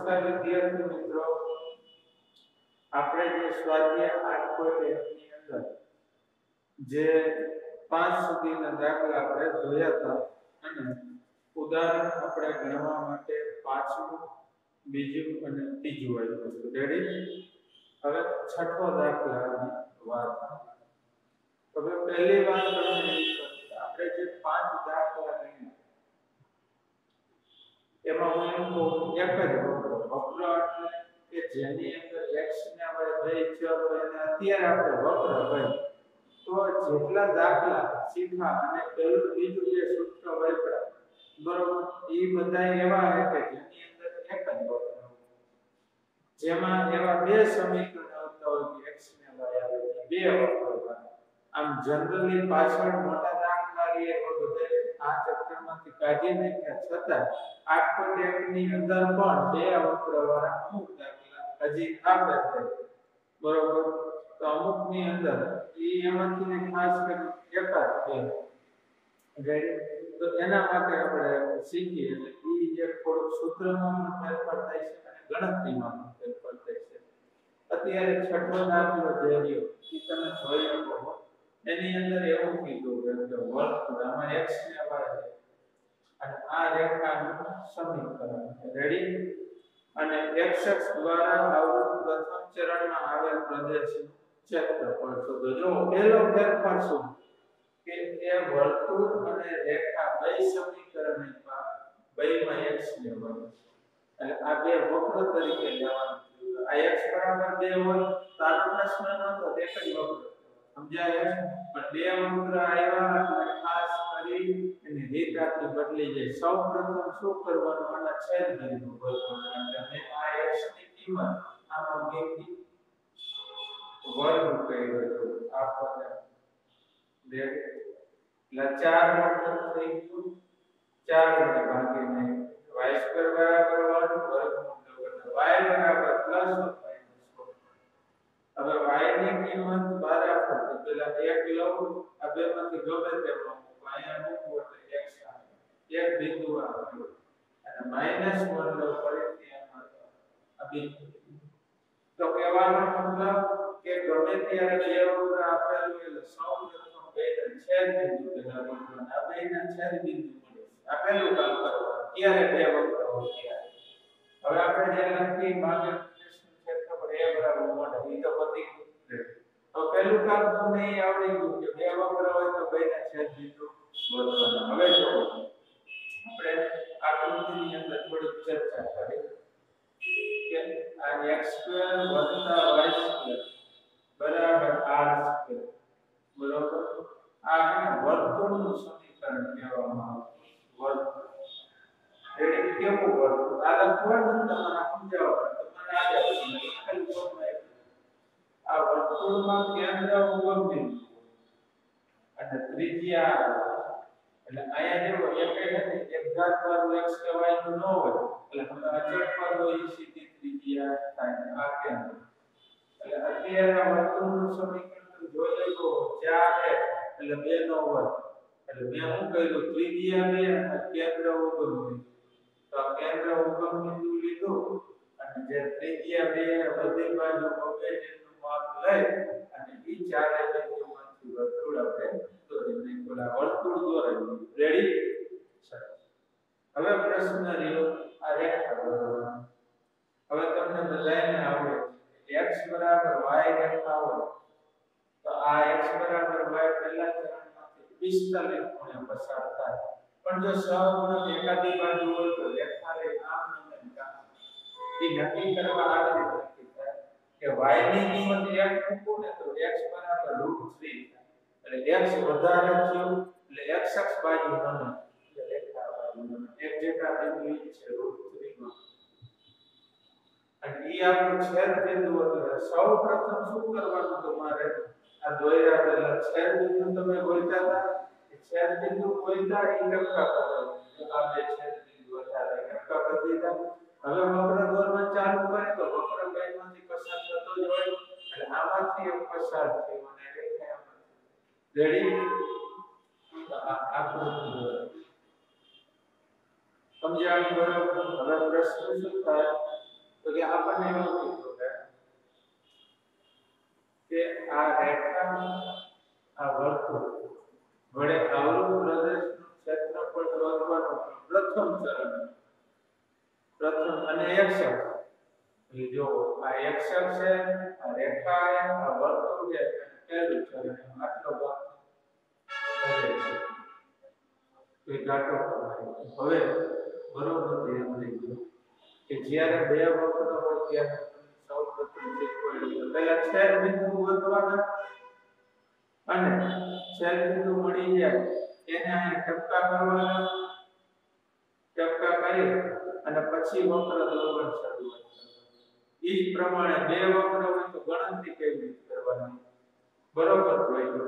નમસ્કાર વિદ્યાર્થી મિત્રો, આપણે જે સ્વાધ્યાય 8.1 ની અંદર જે 5 સુધીના દાખલા આપણે જોયા હતા અને ઉદાહરણ આપણે ગણવા માટે પાંચમું, બીજું અને ત્રીજું આવ્યું હતું. રેડી? હવે છઠ્ઠો દાખલાની વાત. હવે પહેલી વાત આપણે જે 5 દાખલા ગણ્યા એમાં હું એમ કહું એક જ વક્ર એટલે કે જેની અંદર x ને આપણે બે ચલ હોય અને અત્યારે આપણે વક્ર હોય તો જેટલા દાખલા શીખા અને પહેલું બીજું જે સૂત્ર વાપરા બરોબર એ બધા એવા છે કે જેની અંદર એક જ વક્ર હોય, જેમાં એવા બે સમીકરણ આવતા હોય કે x ને y આવે બે વક્ર હોય. આમ જનરલી પાછળ મોટા દાખલા રે બધે આ ચેપ્ટરમાંથી કાઢી નાખ્યા છતાં 8.1 ની અંદર પણ બે વક્રવાળા અમુક દાખલા હજી આપે છે બરોબર. તો અમુક ની અંદર એમાંથી ખાસ કરીને એકાદ બે તો એના માટે આપણે શીખીએ એટલે જે થોડુંક સૂત્રમાં ફેરફાર થાય છે અને ગણતરીમાં ફેરફાર થાય છે. અત્યારે છઠ્ઠો દાખલો જે રહ્યો એ તમે જોઈ શકો એની અંદર એવું કીધું કે વર્તુળ આમાં x ને y અને આ રેખાનું સમીકરણ. રેડી? અને x અક્ષ દ્વારા આવૃત પ્રથમ ચરણમાં આવેલ પ્રદેશનું ક્ષેત્રફળ શોધો. જો પહેલો ફેરફાર શું કે એ વર્તુળ અને રેખા બે સમીકરણ બેમાં x ને y એટલે આ બે વક્ર તરીકે લેવાનું. આ x બરાબર 2 હોય તો આનો પ્રશ્ન નહોતો, એક જ વક્ર સમજાય. પણ બે વક્ર આવ્યા એટલે ખાસ કરી એની રીત આખી બદલી જાય. સૌપ્રથમ શું કરવાનું, આના છેદ બિંદુ ગોતવાના. એટલે આ x ની કિંમત આમાં મૂકી વર્ગ કર્યો તો આપણને એટલે 4 વક્ર થઈ ગયું, 4 વડે ભાગીને y² બરાબર 1 વર્ગમૂળ y બરાબર પ્લસ હવે y ની કિંમત બરાબર પેલા 1 લઉં, આ બે માંથી ગમે તે અહીંયા મૂકવું એટલે x આવે, એક બિંદુ આવ્યો અને -1 લો ફરીથી આમાં આ બિંદુ. તો કહેવાનો મતલબ કે ગમે ત્યારે બે વક્ર આપેલું એટલે સૌપ્રથમ બેના છેદ બિંદુ પેલા ગોતવાના. આ બેના છેદ બિંદુ મળે આપેલું કામ કરવાનું ત્યારે બે વક્ર હોય ત્યારે. હવે આપણે જે લખી માગે ક્ષેત્રફળ a બરાબર 1 એ તો પતી ગયું. તો પહેલું કામ તમને એ આવડી ગયું કે બે વક્ર હોય તો બેના છેદ બિંદુ ગોતવાના. હવે જો આપણે આકૃતિની અંદર થોડી ચર્ચા કરીએ કે આ x² + y² બરાબર r² બરોબર. આ વર્તુળનું સમીકરણ કહેવામાં આવે. વર્તુળ રેડી? કેવું વર્તુળ? આ લખવાનું તમારે સમજાવવાનું તમને આ જ આ વર્તુળમાં કેન્દ્ર ઉગમ બિંદુ અને ત્રિજ્યા એટલે અહીંયા જેવો એક એક ઘાત વાળું x કે y નું ન હોય એટલે હવે અચળ પર હોય સીધી ત્રિજ્યા થાય આ કેન્દ્ર. એટલે અત્યારે વર્તુળનું સમીકરણ જોઈ લેજો 4 એટલે 2 નો વર્ગ એટલે મેં શું કર્યું ત્રિજ્યા 2 અને કેન્દ્ર ઉગમ બિંદુ. તો કેન્દ્ર ઉગમ બિંદુ લીધું અને જે ત્રિજ્યા 2 બધી બાજુ બબે જેટલું માપ લઈ અને ઈ ચારે બિંદુમાંથી વર્તુળ આપણે દોરીને બોલા વર્તુળ દોરાયું. રેડી? સરસ. હવે પ્રશ્ન રહ્યો આ રેખા દોરવાનો. હવે તમને બધાને આવડે x બરાબર y રેખા હોય તો આ x બરાબર y પહેલા ચરણમાંથી 45 ખૂણે પસાર થાય. પણ જો સહગુણક એકાદી બાજુ હોય તો રેખા રે આમ નમે કામ એ નક્કી કરવા આવી નક્કી થાય કે y ની કિંમત 1 મૂકું ને તો x બરાબર √3 થાય. એટલે x વધારે થયું એટલે x અક્ષ બાજુ નમે એટલે રેખા બાજુ નમે એક જેટલા બિંદુ છે √3 માં અને ઈ આપણું છેદ બિંદુ એટલે સૌપ્રથમ શું કરવાનું તમારે આ દોર્યા પહેલા છેદ બિંદુ તમે ગોત્યા હતા એ છેદ બિંદુ ગોત્યા ઈ ટપકા કરવાનું. આ બે છેદ બિંદુ હતા એ ટપકા કરી દીધા. હવે વક્ર દોરવાનું ચાલુ કરે તો વક્ર બેમાંથી પસાર થતો જ હોય એટલે આમાંથી એક પસાર થયો અને રેખા આમાંથી. રેડી? તો આ આકૃતિ સમજાયું બરાબર? હવે પ્રશ્ન શું થાય તો કે આપણને એવું કીધું કે આ રેખા આ વર્તુળ વડે આવૃત પ્રદેશનું ક્ષેત્રફળ શોધવાનું પ્રથમ ચરણ અને એક્ષક જો આ એક્ષક છે આ રેખા છે આ વર્તુળ છે પહેલું ચરણ આટલો ભાગ કરે છે તો હવે બરોબર ધ્યાન રાખજો કે જ્યારે બે વક્ર હોય ત્યારે સૌપ્રથમ પહેલા છેદ બિંદુ ગોતવાના અને છેદ બિંદુ મળી જાય એને અહીં ટપકા કરવાના ટપકા કરી અને પછી વક્ર દોરવાનું શરૂઆત કરવાની ઈ પ્રમાણે બે વક્ર હોય તો ગણતરી કેવી રીતે કરવાની બરોબર જોઈજો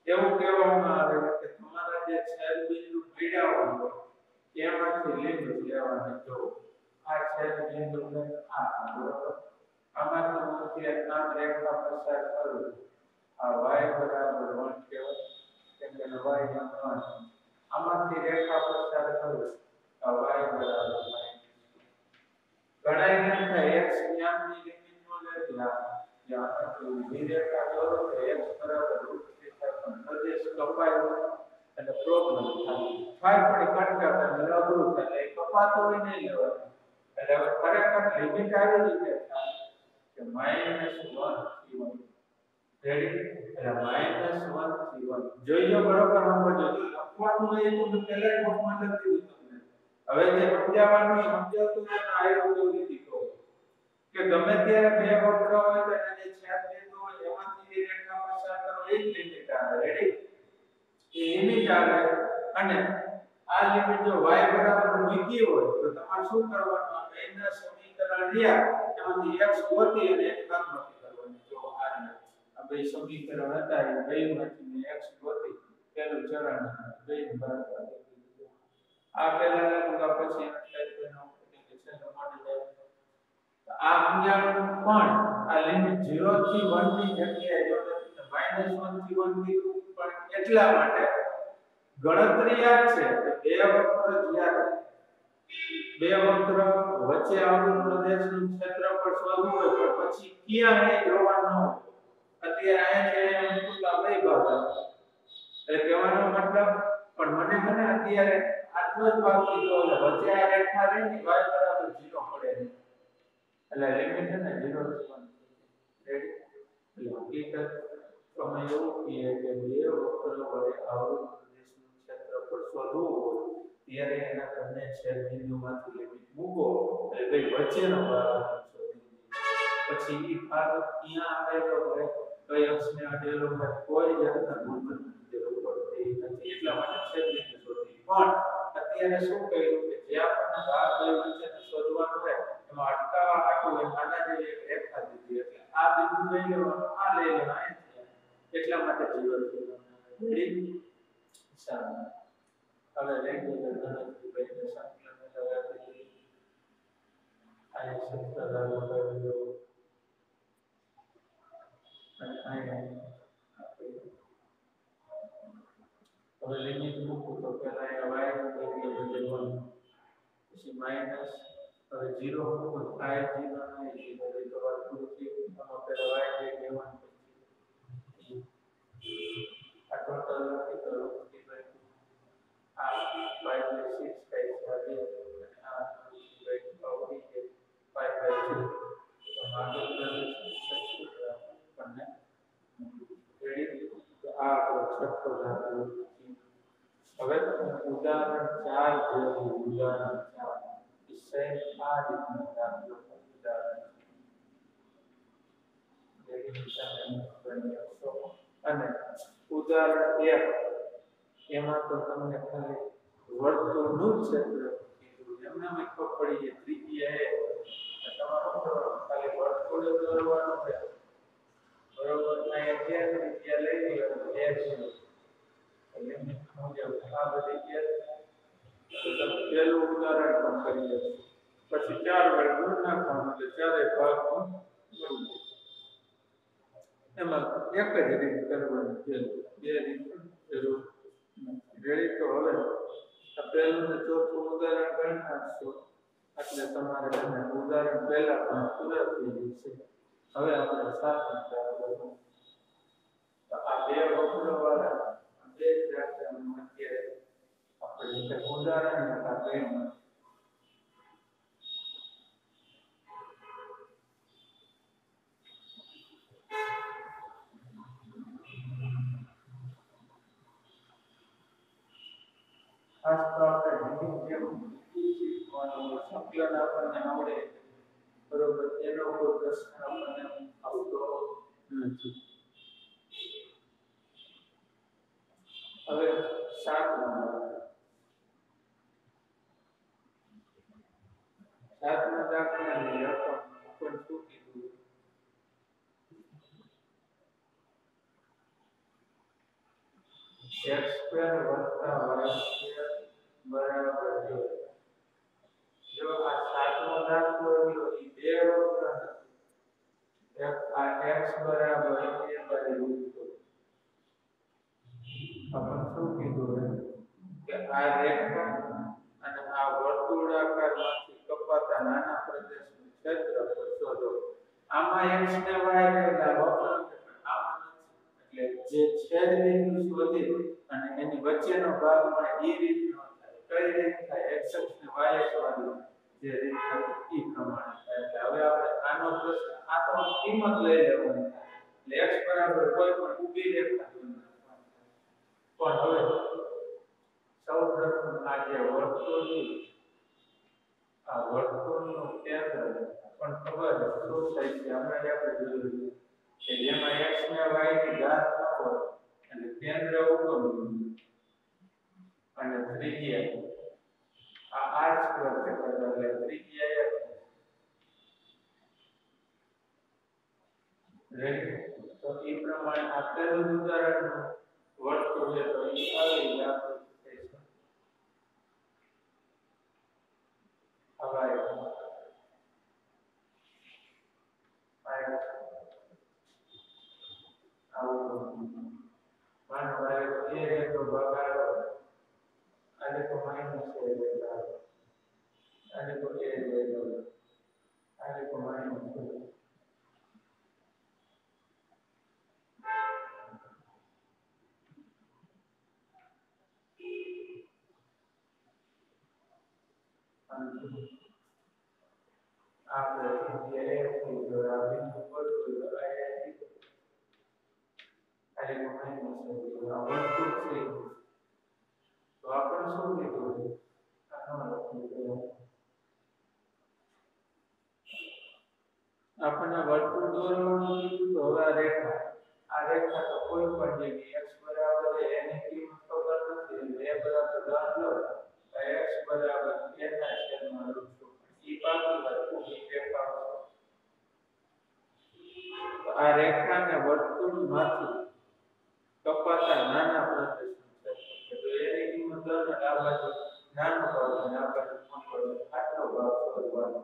એવું કહેવામાં આવે કે તમારા જે છેદ બિંદુ મળ્યા હોય એમાંથી લીંબ લેવાની જો આ છેદ બિંદુ ને આ બરોબર આમાંથી એક નામ રેખા પસાર કરું આ y બરાબર 1 કહેવાય કેમ કે y ના 1 આમાંથી રેખા પસાર કરું આ y બરાબર ગણાય કેમ થાય x નામની લિમિટ નો લેલા જ્યાં સુધી રેખા દોરો તો x બરાબર √3 પ્રદેશ કપાય અને પ્રોબ્લેમ થાય પણ કટકા થાય અઘરું થાય એ કપાતો હોય નહીં લેવાનું એટલે હવે ખરેખર લિમિટ આવી રીતે થાય કે -1 થી 1 રેડી એટલે -1 થી 1 જોઈજો બરોબર સમજો લખવાનું હોય તો મેં પહેલા જ નોટમાં લખી દીધું હવે જે સમજાવવાનું સમજાવતું છે ને આયો કેવી રીતે કહો કે ગમે ત્યારે બે વક્ર હોય તો એને જે છેદ બિંદુ હોય એમાંથી રેખા પસાર કરો એ જ લિમિટ આવે રેડી એ લિમિટ આવે અને આ લિમિટ જો y બરાબર મૂકી હોય તો તમારે શું કરવાનું બેના સમીકરણ રહ્યા એમાંથી x ગોતી અને એક બાદબાકી કરવાની જો આ બે સમીકરણ હતા એ બેમાંથી x ગોતી પહેલું ચરણ બે બાદબાકી આ પહેલા લખું પછી એનો ઇન્ટિગ્રેશન મળી જાય આ સમજાવવાનું પણ આ લિમિટ 0 થી 1 ની જગ્યાએ જો -1 થી 1 કીધું પણ એટલા માટે ગણતરી યાદ છે કે બે વક્ર જ્યારે બે વક્ર વચ્ચે આવેલું પ્રદેશનું ક્ષેત્રફળ શોધવું હોય પણ પછી ક્યાં એ જોવાનું હોય અત્યારે અહીંયા છે એમ તો બે ભાગ એટલે કહેવાનો મતલબ પણ મને મને અત્યારે આટલો જ ભાગ લીધો એટલે વચ્ચે આ રેખા રહી ને y બરાબર 0 પડે એટલે લિમિટ છે ને 0 થી 1 રેડી એટલે હકીકત અમે એવું કહીએ કે બે વક્ર વડે આવૃત પ્રદેશનું ક્ષેત્રફળ શોધવું હોય ત્યારે એના તમને છેદ બિંદુમાંથી લિમિટ મૂકો એટલે કઈ વચ્ચેનો ભાગ શોધી પછી ઈ ભાગ ક્યાં આવેલો હોય કઈ અક્ષને અડેલો હોય કોઈ જાતના ગુણધર્મ જરૂર પડતી નથી એટલા માટે છેદ બિંદુ શોધી પણ અત્યારે શું કહ્યું કે જે આપણને ભાગ લેવું છે ને શોધવાનું હોય એમાં અટકાવવા હાટું એ નાના જેવી એક રેખા દીધી એટલે આ બિંદુ લઈ લેવાનું આ લઈ લેવાનું એટલા માટે જીવન રેડી સારું હવે રેગ્યુલર ગણતરી બેને સંકલન લગાવી આ સૂત્ર લાગુ કર્યો અને હવે લિમિટ મૂકું તો પહેલા y ની જગ્યાએ બદલવાનું પછી માઈનસ હવે 0 મૂકું તો y 0 નહીં તો વર્તુળ થી આમાં પહેલા y ની જગ્યાએ 1 આ ટોટલ લખી તો આ y/6 થાય છે અને આ y/2 છે 5/2 તો આગળ આપણને રેડી તો આ છઠ્ઠો દાખલો હવે ઉદાહરણ 4 જેવું ઉદાહરણ 4 સેમ આ રીતનો દાખલો ઉદાહરણ અને ઉદાહરણ 1 એમાં તો તમને ખાલી વર્તુળનું ક્ષેત્ર કીધું એમને ખબર પડી કે ત્રિજ્યા એ તમારો ખાલી વર્તુળ દોરવાનું છે બરોબર અહીંયા જે ત્રિજ્યા લઈ લ્યો એ છે એટલે મુજબ આ બધી કે તો પહેલું ઉદાહરણ પણ કરીએ પછી 4 વાર ગુણ નાખવાનું એટલે ચારે ભાગનું એમાં એક જ રીત કરવાની છે બે રીત જરૂર રેડી તો હવે આ પહેલું ને ચોથું ઉદાહરણ ગણી નાખશો એટલે તમારે તમે ઉદાહરણ પહેલા પણ પૂરા થઈ જશે. હવે આપણે 7 દાખલો તો આ બે વક્રવાળા બે દાખલામાં અત્યારે આપણે ઉદાહરણ હતા બેમાં ખાસ તો આપણે જેમ સંકલન આપણને આવડે બરોબર એનો કોઈ પ્રશ્ન આપણને આવતો નથી. હવે 7 દાખલાની રકમ પણ શું કીધું x² + y² બરાબર 2. જો આ 7મો દાખલો જો એ બે વક્ર આ x બરાબર a બાજુ આપણે શું કીધું કે આ રેખા અને આ વર્તુળાકારમાંથી કપાતા નાના પ્રદેશનું ક્ષેત્રફળ શોધો. આમાં x ને y એટલે વક્ર આમાં નથી એટલે જે છેદ બિંદુ શોધી અને એની વચ્ચેનો ભાગ મળે એ રીતનો થાય. કઈ રીત થાય? x અક્ષ ને y અક્ષ વાળું જે રીત થાય એ પ્રમાણે થાય. એટલે હવે આપણે આનો પ્રશ્ન આ તો કિંમત લઈ લેવાની એટલે x બરાબર કોઈ પણ ઊભી રેખા પણ હવે સૌપ્રથમ આ જે વર્તુળનું કેન્દ્ર પણ ખબર શું થાય છે હમણાં આપણે જોયું કે જેમાં x ને y ની ઘાત ન હોય એટલે કેન્દ્ર ઉપર અને ત્રિજ્યા આ r² છે એટલે ત્રિજ્યા તો એ પ્રમાણે આ પહેલું ઉદાહરણ વર્તુળ છે તો એ આવી આપણે આપણને વર્તુળ દોરવાનું કીધું તો હવે આ રેખા તો કોઈ પણ જગ્યાએ x બરાબર એની કિંમત ખબર નથી એટલે a બરાબર 10 લો x બરાબર એના છેદમાં √2 ઈ બાકી હતું ઈ રેખા તો આ રેખાને વર્તુળમાંથી કપાતા નાના પ્રદેશનું ક્ષેત્રફળ તો એની કિંમત 10 અને આ બાજુ નાનો ભાગ અને આ બાજુ મોટો આટલો ભાગ શોધવાનો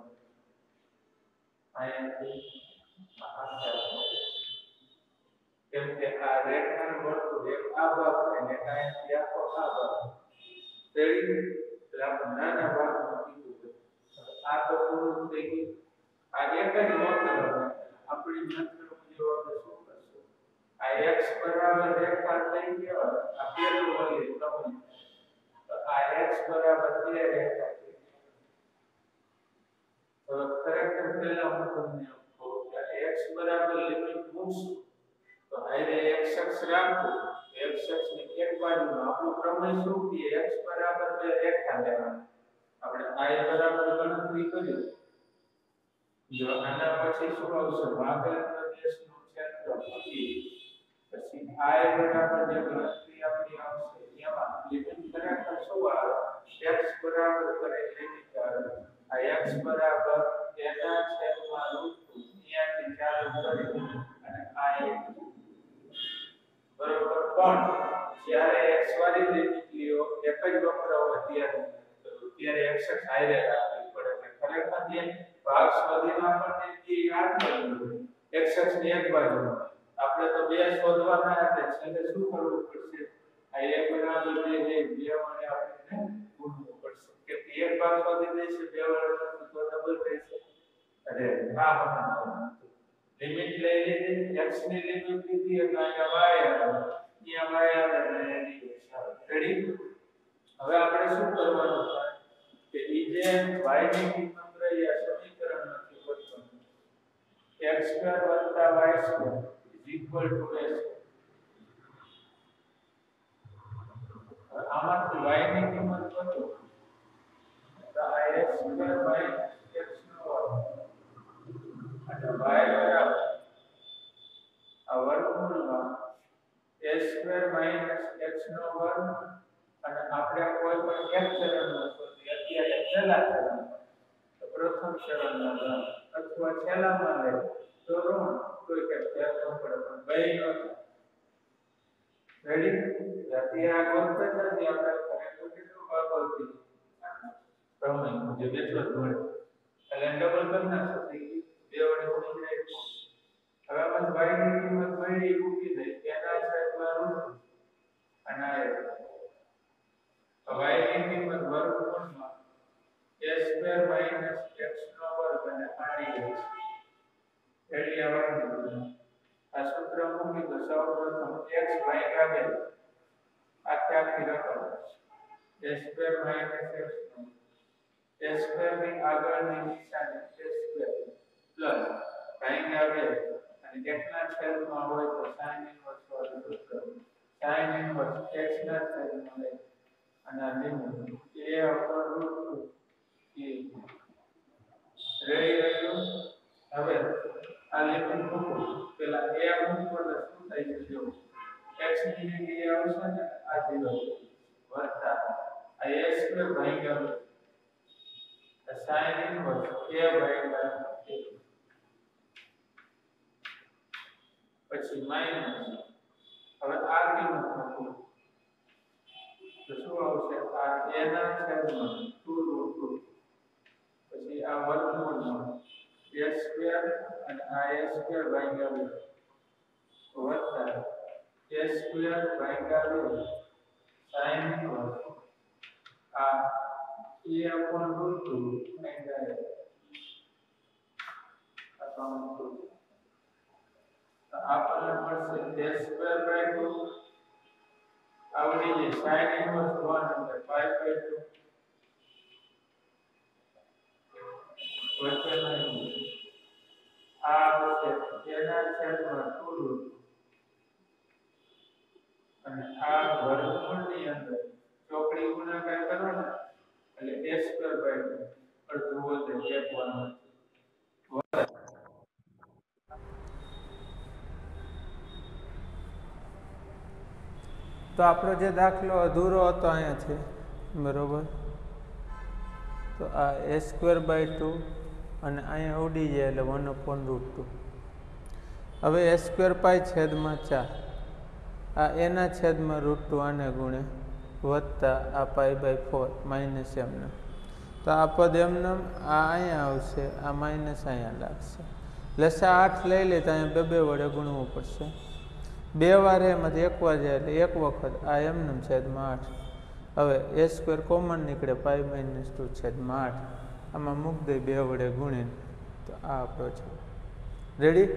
અહીંયાથી કેમ કે આ રેખાનું વર્તુળ એક આ ભાગ છે ને અહીંયાથી આખો આ ભાગ તેવી એટલે આપણે નાના ભાગમાં કીધું આ તો પૂરું થઈ ગયું. આ એક જ વક્ર આપણી માત્ર મુજબ આપણે શું કરશું આ x બરાબર રેખા થઈ ગયો આ પેલું વળે પ્રમાણે તો આ x બરાબર 2 રેખા થઈ તો ખરેખર પહેલા હું તમને કહું કે x બરાબર લિમિટ મૂકશું તો આને x અક્ષ રાખવું x અક્ષની એક બાજુમાં આપણું પ્રમેય શું કે x બરાબર 2 રેખા લેવાની આપણે i બરાબર ગણતરી કરી જો આના પછી શું આવશે ભાગેલ પ્રદેશનું ક્ષેત્રફળ પછી i બરાબર જે ગણતરી આપણી આવશે એમાં લિમિટ ખરેખર શું આવે x બરાબર કરે લિમિટ આવે આ x બરાબર એના છેદમાં √2 અહીંયાથી ચાલુ કરી અને આ એક બરોબર પણ જ્યારે x વાળી લિમિટ લ્યો એક જ વક્ર હોય ત્યારે x હાઈરે રાખવી પડે એટલે ખરેખર જે ભાગ શોધીને આપણને જે યાદ કરવું x ની એક બાજુ આપણે તો બે શોધવાના એટલે છેલ્લે શું કરવું પડશે આ a બરાબર જે બે વડે આપણે ગુણવું પડશે કે એક એક ભાગ શોધી દઈશું 2 વડે તો ડબલ થશે અરે હા લિમિટ લઈ લીધી x ની લિમિટ લીધી એટલે અહીંયા y આવે અહીંયા y આવે અને એની રેડી હવે આપણે શું કરવાનું છે કે ઈ જે y ની કિંમત રહી આ સમીકરણમાંથી ગોતવાનું x2 y2 s આમાંથી y ની કિંમત ગોતો તો આ x2 x નો વર્ગ અને y બરાબર આ વર્ગમૂળમાં a2 x નો વર્ગ અને આપણે કોઈ પણ એક ચરણમાં શોધીએ અત્યારે પહેલા ચરણમાં તો પ્રથમ ચરણમાં અથવા છેલ્લામાં લે તો ઋણ કોઈ કે ફેર ન પડે પણ બે નો રેડી અત્યારે આ ગોતતા નથી આપણે ખરેખર કેટલું બાબતથી પ્રમેય મુજબ એટલો જ મળે એટલે ડબલ કરી નાખો થઈ ગયું 2 વડે ઉડી જાય હવે આમાં y ની કિંમત મળી મૂકી દે એના છેદમાં ઋણ અને y ની કિંમત વર્ગમૂળમાં a2 x નો વર્ગ અને આની એડી આવવાનું આ સૂત્ર મૂકી તો સૌપ્રથમ x ભાગ્યા 2 આખી રકમ a2 x નો a2 ની આગળની નિશાની a2 પ્લસ ભાગ્યા 2 અને એકના છેદમાં હોય તો sin ઇન્વર્સ વાળું સૂત્ર sin ઇન્વર્સ x ના છેદમાં લે અને આ લિમિટ a ઉપર √2 રેડી રહ્યું હવે આ લિમિટ મૂકો પેલા a મૂકો એટલે શું થાય છે જો x ની જગ્યાએ આવશે ને આ 0 વત્તા આ a2 ભાગ્યા sin ઇન્વર્સ a ભાગ્યા પછી માઈનસ હવે આ કિંમત મૂકો તો શું આવશે આ a ના છેદમાં 2√2 પછી આ વર્ગમૂળમાં a2 અને આ a2 ભાગ્યા 2 વત્તા a2 ભાગ્યા 2 sin ઇન્વર્સ આ a/√2 ભાગ્યા આપણને મળશે a2/2 આવડી જાય sin ઇન્વર્સ 1 એટલે 5/2 વચ્ચેનો આ આવશે એના છેદમાં 2 અને આ વર્ગમૂળની અંદર ચોકડી ગુણાકાર કરો ને એટલે a2/2 અડધું વધે 1 તો આપણો જે દાખલો અધૂરો હતો અહીંયાથી બરોબર તો આ a2/2 અને અહીંયા ઉડી જાય એટલે 1/√2 હવે a2 પાઈ છેદમાં 4 આ એના છેદમાં √2 આને ગુણે વત્તા આ π/4 માઇનસ એમને તો આ પદ એમને આ અહીંયા આવશે આ માઇનસ અહીંયા લાગશે લસા 8 લઈ લે તો અહીંયા 2 વડે ગુણવું પડશે 2 વાર એમાંથી 1 વાર જાય એટલે 1 વખત આ એમને છેદમાં 8 હવે a2 કોમન નીકળે π-2 છેદમાં 8 આમાં મૂક દે 2 વડે ગુણીને તો આ આપણો છે રેડી